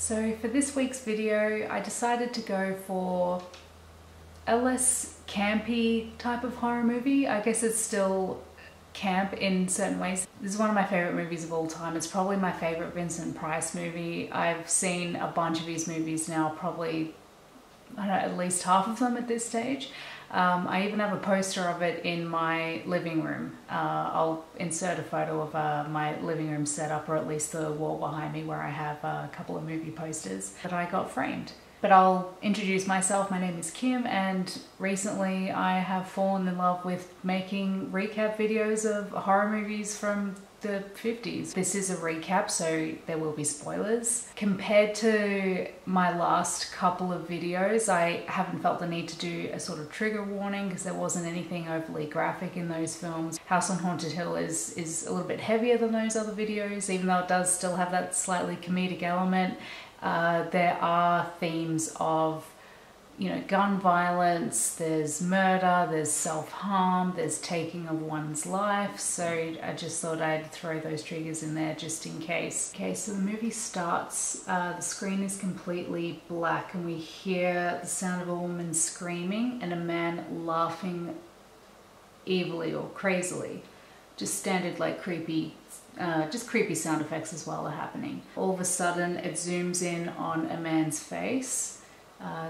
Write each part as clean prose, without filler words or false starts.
So for this week's video, I decided to go for a less campy type of horror movie. I guess it's still camp in certain ways. This is one of my favorite movies of all time. It's probably my favorite Vincent Price movie. I've seen a bunch of his movies now, probably, I don't know, at least half of them at this stage. I even have a poster of it in my living room. I'll insert a photo of my living room setup, or at least the wall behind me where I have a couple of movie posters that I got framed. But I'll introduce myself. My name is Kim, and recently I have fallen in love with making recap videos of horror movies from the 50s. This is a recap, so there will be spoilers. Compared to my last couple of videos, I haven't felt the need to do a sort of trigger warning because there wasn't anything overly graphic in those films. House on Haunted Hill is a little bit heavier than those other videos, even though it does still have that slightly comedic element. There are themes of, you know, gun violence, there's murder, there's self-harm, there's taking of one's life, so I just thought I'd throw those triggers in there just in case. Okay, so the movie starts, the screen is completely black and we hear the sound of a woman screaming and a man laughing evilly or crazily. Just standard, like, creepy sound effects as well are happening. All of a sudden it zooms in on a man's face.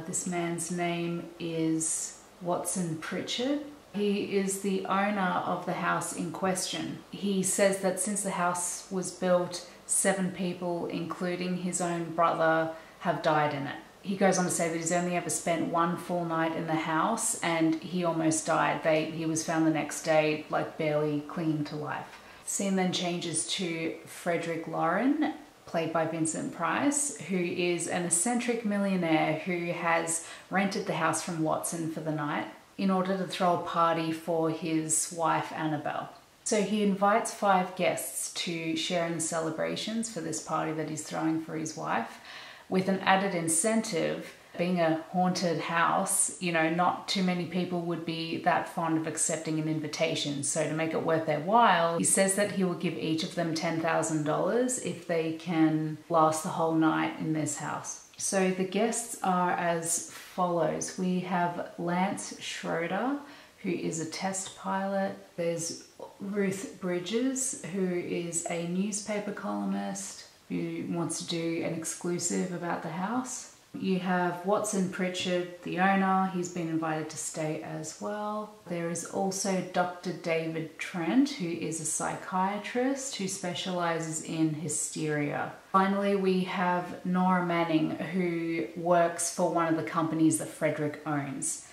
This man's name is Watson Pritchard. He is the owner of the house in question. He says that since the house was built, 7 people, including his own brother, have died in it. He goes on to say that he's only ever spent 1 full night in the house and he almost died. He was found the next day, like, barely clinging to life. The scene then changes to Frederick Lauren, played by Vincent Price, who is an eccentric millionaire who has rented the house from Watson for the night in order to throw a party for his wife Annabelle. So he invites 5 guests to share in the celebrations for this party that he's throwing for his wife, with an added incentive. Being a haunted house, you know, not too many people would be that fond of accepting an invitation. So to make it worth their while, he says that he will give each of them $10,000 if they can last the whole night in this house. So the guests are as follows. We have Lance Schroeder, who is a test pilot. There's Ruth Bridges, who is a newspaper columnist who wants to do an exclusive about the house. You have Watson Pritchard, the owner. He's been invited to stay as well. There is also Dr. David Trent, who is a psychiatrist who specializes in hysteria. Finally, we have Nora Manning, who works for one of the companies that Frederick owns.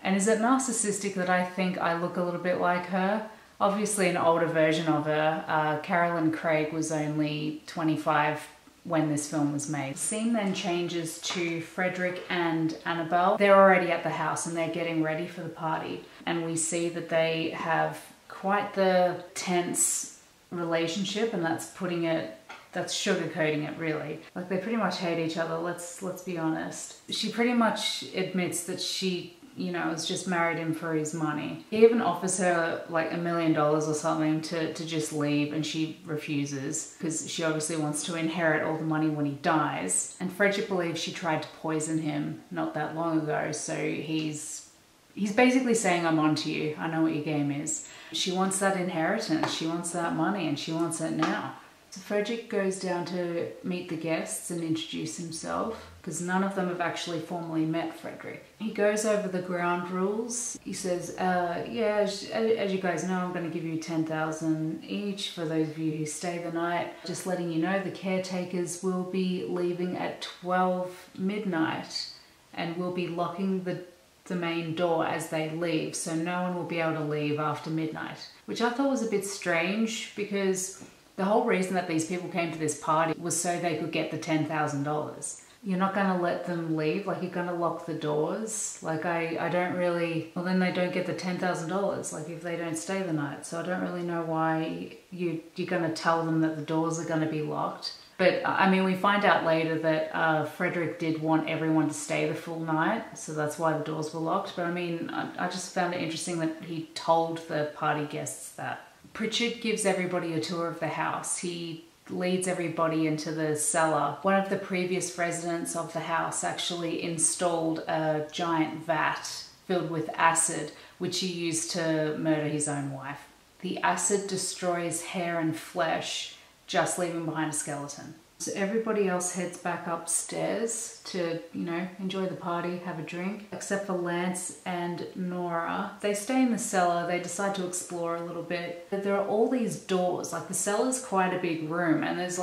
And is it narcissistic that I think I look a little bit like her? Obviously an older version of her. Carolyn Craig was only 25 when this film was made. The scene then changes to Frederick and Annabelle. They're already at the house and they're getting ready for the party. And we see that they have quite the tense relationship, and that's sugarcoating it, really. Like, they pretty much hate each other, let's be honest. She pretty much admits that she, you know, has just married him for his money. He even offers her like $1 million or something to just leave, and she refuses because she obviously wants to inherit all the money when he dies. And Frederick believes she tried to poison him not that long ago, so he's basically saying, I'm onto you, I know what your game is. She wants that inheritance, she wants that money, and she wants it now. So Frederick goes down to meet the guests and introduce himself, because none of them have actually formally met Frederick. He goes over the ground rules. He says, yeah, as you guys know, I'm going to give you $10,000 each for those of you who stay the night. Just letting you know, the caretakers will be leaving at 12 midnight and will be locking the main door as they leave, so no one will be able to leave after midnight. Which I thought was a bit strange, because the whole reason that these people came to this party was so they could get the $10,000. You're not going to let them leave, like, you're going to lock the doors. Like, I don't really, well, then they don't get the $10,000, like, if they don't stay the night. So I don't really know why you're going to tell them that the doors are going to be locked. But I mean, we find out later that Frederick did want everyone to stay the full night, so that's why the doors were locked. But I mean, I just found it interesting that he told the party guests that. Pritchard gives everybody a tour of the house. He leads everybody into the cellar. One of the previous residents of the house actually installed a giant vat filled with acid, which he used to murder his own wife. The acid destroys hair and flesh, just leaving behind a skeleton. So everybody else heads back upstairs to, enjoy the party, have a drink, except for Lance and Nora. They stay in the cellar, they decide to explore a little bit. But there are all these doors, like the cellar's quite a big room, and there's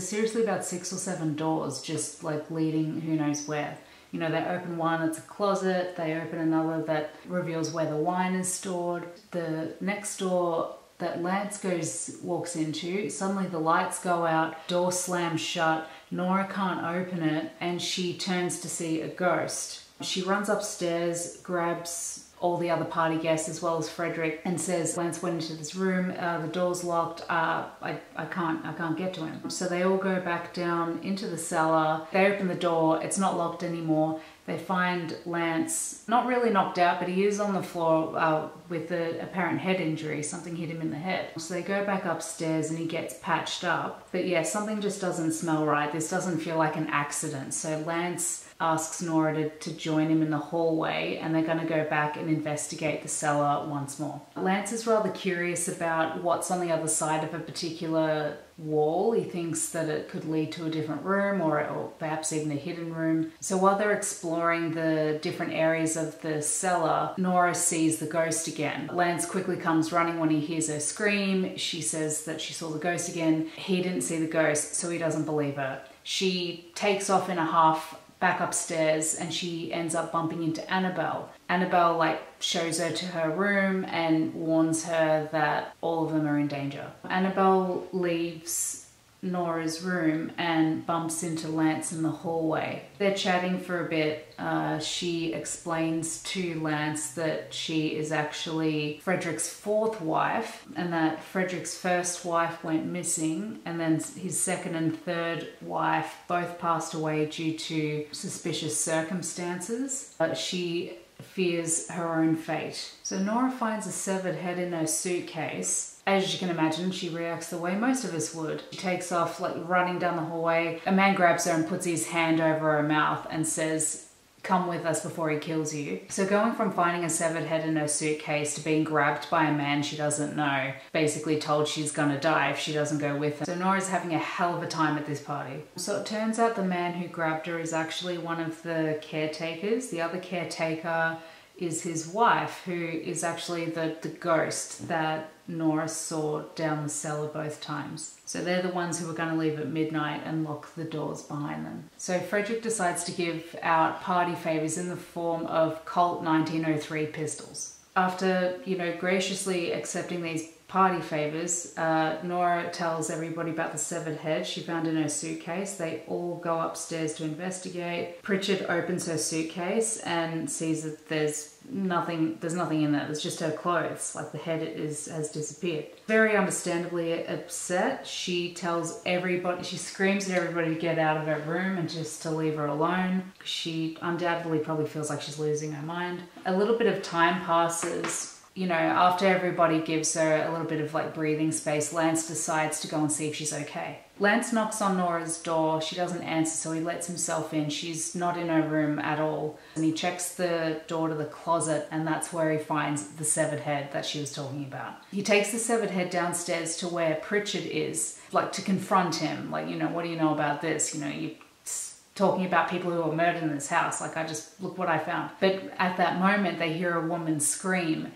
seriously about 6 or 7 doors just like leading who knows where. They open one, it's a closet, they open another that reveals where the wine is stored. The next door that Lance walks into, suddenly the lights go out, door slams shut, Nora can't open it, and she turns to see a ghost. She runs upstairs, grabs all the other party guests as well as Frederick, and says, Lance went into this room, the door's locked, I can't get to him. So they all go back down into the cellar, they open the door, it's not locked anymore. They find Lance not really knocked out, but he is on the floor with an apparent head injury. Something hit him in the head. So they go back upstairs and he gets patched up. But yeah, something just doesn't smell right. This doesn't feel like an accident. So Lance asks Nora to join him in the hallway, and they're going to go back and investigate the cellar once more. Lance is rather curious about what's on the other side of a particular wall. He thinks that it could lead to a different room or perhaps even a hidden room. So while they're exploring the different areas of the cellar, Nora sees the ghost again. Lance quickly comes running when he hears her scream. She says that she saw the ghost again. He didn't see the ghost, so he doesn't believe her. She takes off in a huff back upstairs, and she ends up bumping into Annabelle. Annabelle shows her to her room and warns her that all of them are in danger. Annabelle leaves Nora's room and bumps into Lance in the hallway. They're chatting for a bit. She explains to Lance that she is actually Frederick's 4th wife, and that Frederick's 1st wife went missing, and then his 2nd and 3rd wife both passed away due to suspicious circumstances. She fears her own fate. So Nora finds a severed head in her suitcase. As you can imagine, she reacts the way most of us would. She takes off running down the hallway. A man grabs her and puts his hand over her mouth and says, "Come with us before he kills you." So going from finding a severed head in her suitcase to being grabbed by a man she doesn't know, basically told she's gonna die if she doesn't go with him. So Nora's having a hell of a time at this party. So it turns out the man who grabbed her is actually one of the caretakers. The other caretaker is his wife, who is actually the ghost that Nora saw down the cellar both times. So they're the ones who are going to leave at midnight and lock the doors behind them. So Frederick decides to give out party favors in the form of Colt 1903 pistols. After, graciously accepting these party favors, Nora tells everybody about the severed head she found in her suitcase. They all go upstairs to investigate. Pritchard opens her suitcase and sees that there's nothing in there. There's just her clothes. The head has disappeared. Very understandably upset, she screams at everybody to get out of her room and just to leave her alone. She undoubtedly probably feels like she's losing her mind. A little bit of time passes. After everybody gives her a little bit of breathing space, Lance decides to go and see if she's okay. Lance knocks on Nora's door. She doesn't answer, so he lets himself in. She's not in her room at all. And he checks the door to the closet, and that's where he finds the severed head that she was talking about. He takes the severed head downstairs to where Pritchard is, to confront him. What do you know about this? You're talking about people who were murdered in this house. Look what I found. But at that moment, they hear a woman scream.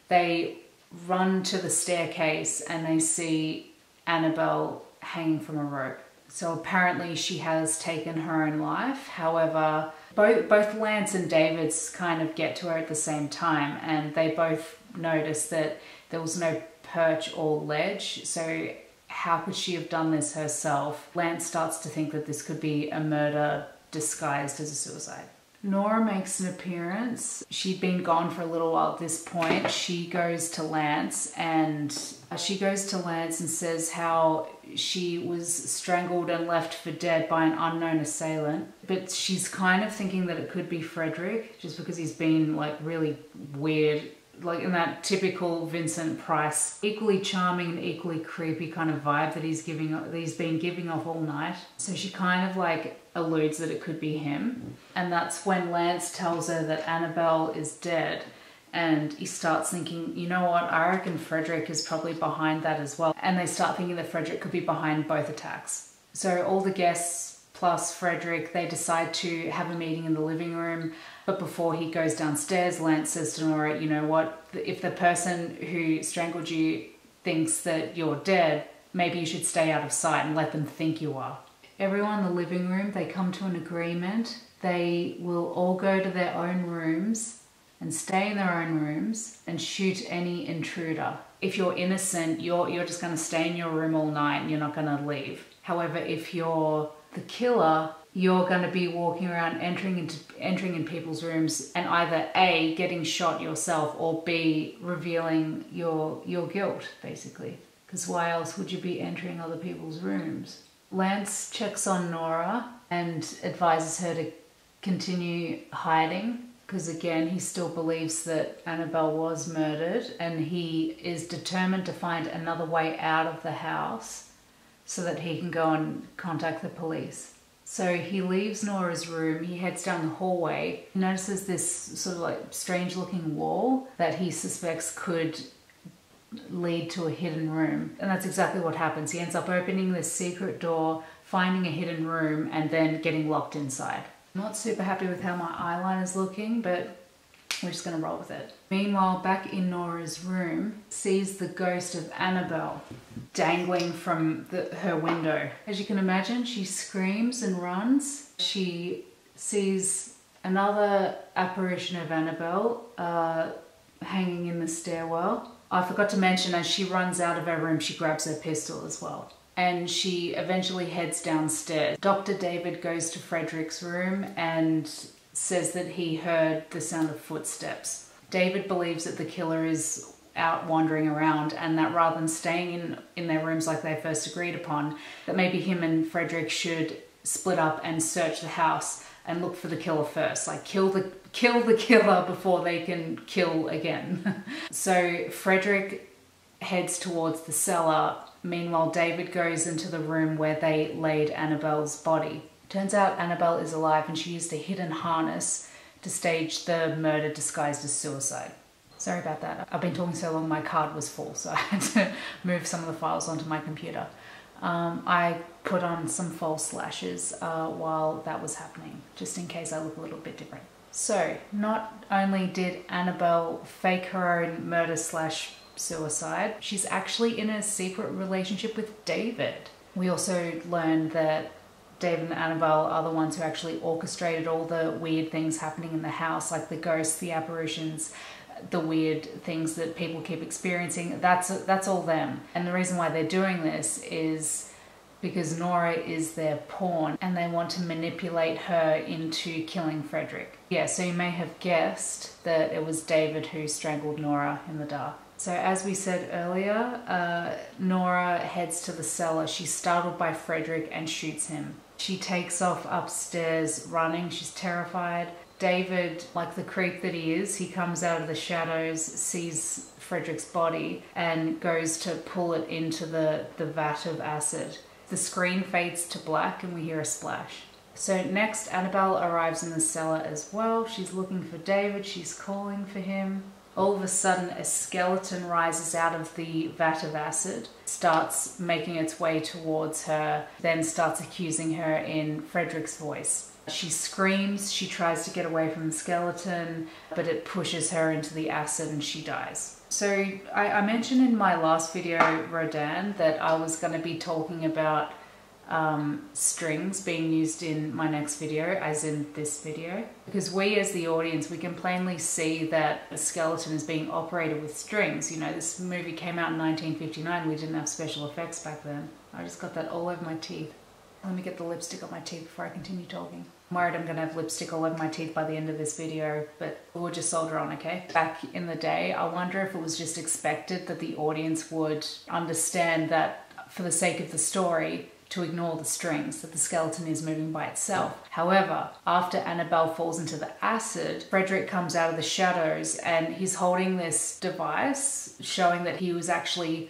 They run to the staircase and they see Annabelle hanging from a rope. So apparently she has taken her own life. However, both Lance and David's kind of get to her at the same time, and they both notice that there was no perch or ledge. So how could she have done this herself? Lance starts to think that this could be a murder disguised as a suicide. Nora makes an appearance. She'd been gone for a little while at this point. She goes to Lance and says how she was strangled and left for dead by an unknown assailant. But she's kind of thinking that it could be Frederick, just because he's been really weird like in that typical Vincent Price, equally charming and equally creepy kind of vibe that he's been giving off all night. So she kind of like alludes that it could be him. And that's when Lance tells her that Annabelle is dead. And he starts thinking, you know what, I reckon Frederick is probably behind that as well. And they start thinking that Frederick could be behind both attacks. So all the guests plus Frederick, they decide to have a meeting in the living room. But before he goes downstairs, Lance says to Nora, you know what, if the person who strangled you thinks that you're dead, maybe you should stay out of sight and let them think you are. Everyone in the living room, they come to an agreement. They will all go to their own rooms and stay in their own rooms and shoot any intruder. If you're innocent, you're just going to stay in your room all night and you're not going to leave. However, if you're the killer, you're going to be walking around entering in people's rooms and either A, getting shot yourself, or B, revealing your guilt, basically. Because why else would you be entering other people's rooms? Lance checks on Nora and advises her to continue hiding, because again, he still believes that Annabelle was murdered and he is determined to find another way out of the house so that he can go and contact the police. So he leaves Nora's room, he heads down the hallway, he notices this sort of like strange looking wall that he suspects could lead to a hidden room. And that's exactly what happens. He ends up opening this secret door, finding a hidden room, and then getting locked inside. I'm not super happy with how my eyeliner's looking, but we're just gonna roll with it. Meanwhile, back in Nora's room, sees the ghost of Annabelle dangling from her window. As you can imagine, she screams and runs. She sees another apparition of Annabelle hanging in the stairwell. I forgot to mention, as she runs out of her room, she grabs her pistol as well. And she eventually heads downstairs. Dr. David goes to Frederick's room and says that he heard the sound of footsteps. David believes that the killer is out wandering around and that rather than staying in their rooms like they first agreed upon, that maybe him and Frederick should split up and search the house and look for the killer first. Like kill the killer before they can kill again. So Frederick heads towards the cellar. Meanwhile, David goes into the room where they laid Annabelle's body. Turns out Annabelle is alive and she used a hidden harness to stage the murder disguised as suicide. Sorry about that. I've been talking so long my card was full, so I had to move some of the files onto my computer. I put on some false lashes while that was happening, just in case I look a little bit different. So, not only did Annabelle fake her own murder / suicide, she's actually in a secret relationship with David. We also learned that David and Annabelle are the ones who actually orchestrated all the weird things happening in the house, like the ghosts, the apparitions, the weird things that people keep experiencing. That's all them. And the reason why they're doing this is because Nora is their pawn and they want to manipulate her into killing Frederick. Yeah, so you may have guessed that it was David who strangled Nora in the dark. So as we said earlier, Nora heads to the cellar. She's startled by Frederick and shoots him. She takes off upstairs running. She's terrified. David, like the creep that he is, he comes out of the shadows, sees Frederick's body and goes to pull it into the vat of acid. The screen fades to black and we hear a splash. So next, Annabelle arrives in the cellar as well. She's looking for David. She's calling for him. All of a sudden, a skeleton rises out of the vat of acid, starts making its way towards her, then starts accusing her in Frederick's voice. She screams, she tries to get away from the skeleton, but it pushes her into the acid and she dies. So I mentioned in my last video, Rodan, that I was going to be talking about strings being used in my next video, as in this video, because we as the audience, we can plainly see that a skeleton is being operated with strings. You know, this movie came out in 1959, we didn't have special effects back then. I just got that all over my teeth. Let me get the lipstick on my teeth before I continue talking. I'm worried I'm gonna have lipstick all over my teeth by the end of this video, but we'll just soldier on, okay? Back in the day, I wonder if it was just expected that the audience would understand that for the sake of the story, to ignore the strings, that the skeleton is moving by itself. However, after Annabelle falls into the acid, Frederick comes out of the shadows and he's holding this device showing that he was actually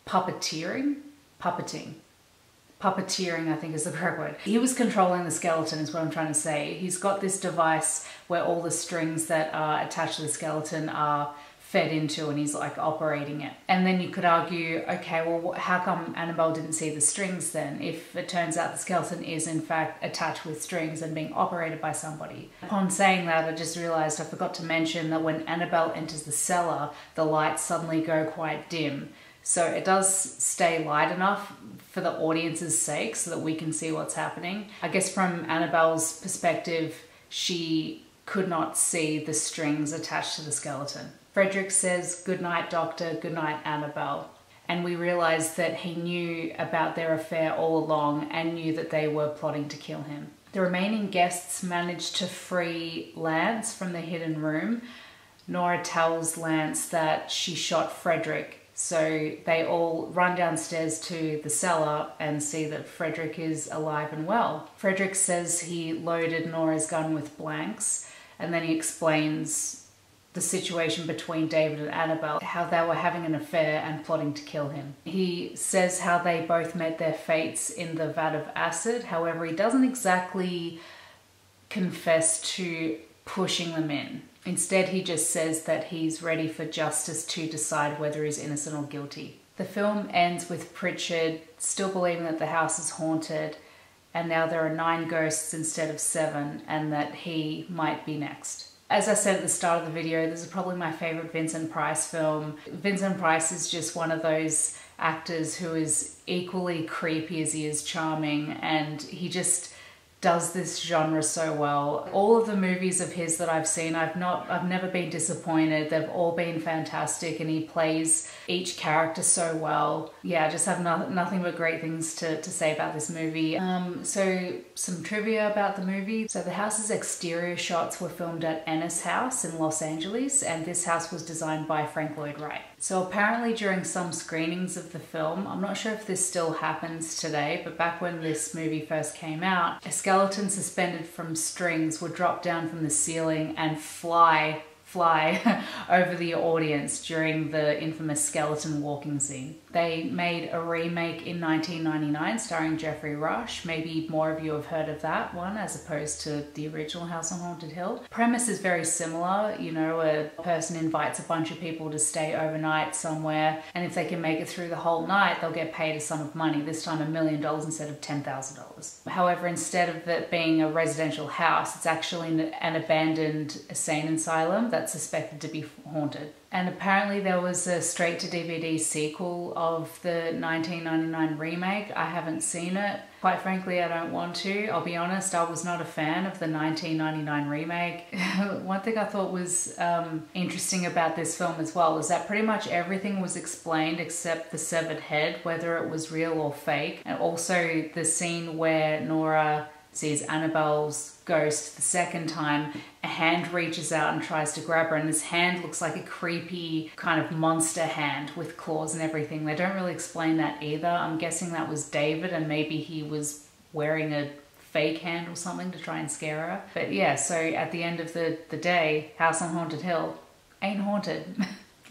puppeteering, I think is the correct word. He was controlling the skeleton is what I'm trying to say. He's got this device where all the strings that are attached to the skeleton are fed into, and he's like operating it. And then you could argue, okay, well, how come Annabelle didn't see the strings then, if it turns out the skeleton is in fact attached with strings and being operated by somebody? Upon saying that, I just realized I forgot to mention that when Annabelle enters the cellar, the lights suddenly go quite dim. So it does stay light enough for the audience's sake so that we can see what's happening. I guess from Annabelle's perspective, she could not see the strings attached to the skeleton. Frederick says, "Good night, Doctor, good night, Annabelle." And we realize that he knew about their affair all along and knew that they were plotting to kill him. The remaining guests managed to free Lance from the hidden room. Nora tells Lance that she shot Frederick, so they all run downstairs to the cellar and see that Frederick is alive and well. Frederick says he loaded Nora's gun with blanks, and then he explains the situation between David and Annabelle, how they were having an affair and plotting to kill him. He says how they both met their fates in the vat of acid. However, he doesn't exactly confess to pushing them in. Instead, he just says that he's ready for justice to decide whether he's innocent or guilty. The film ends with Pritchard still believing that the house is haunted, and now there are 9 ghosts instead of 7, and that he might be next. As I said at the start of the video, this is probably my favorite Vincent Price film. Vincent Price is just one of those actors who is equally creepy as he is charming, and he just does this genre so well. All of the movies of his that I've seen, I've never been disappointed. They've all been fantastic, and he plays each character so well. Yeah, I just have nothing but great things to say about this movie. So some trivia about the movie. So the house's exterior shots were filmed at Ennis House in Los Angeles, and this house was designed by Frank Lloyd Wright. So apparently during some screenings of the film, I'm not sure if this still happens today, but back when this movie first came out, a skeleton suspended from strings would drop down from the ceiling and fly over the audience during the infamous skeleton walking scene. They made a remake in 1999 starring Geoffrey Rush. Maybe more of you have heard of that one as opposed to the original House on Haunted Hill. Premise is very similar. You know, a person invites a bunch of people to stay overnight somewhere, and if they can make it through the whole night, they'll get paid a sum of money, this time $1 million instead of $10,000. However, instead of it being a residential house, it's actually an abandoned insane asylum that's suspected to be haunted. And apparently there was a straight-to-DVD sequel of the 1999 remake. I haven't seen it. Quite frankly, I don't want to. I'll be honest, I was not a fan of the 1999 remake. One thing I thought was interesting about this film as well is that pretty much everything was explained except the severed head, whether it was real or fake. And also the scene where Nora sees Annabelle's ghost the second time, a hand reaches out and tries to grab her, and this hand looks like a creepy kind of monster hand with claws and everything. They don't really explain that either. I'm guessing that was David, and maybe he was wearing a fake hand or something to try and scare her. But yeah, so at the end of the day, House on Haunted Hill ain't haunted.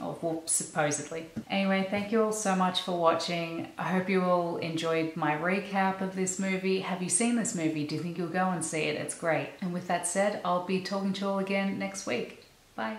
Oh, well, supposedly. Anyway, thank you all so much for watching. I hope you all enjoyed my recap of this movie. Have you seen this movie? Do you think you'll go and see it? It's great. And with that said, I'll be talking to you all again next week. Bye.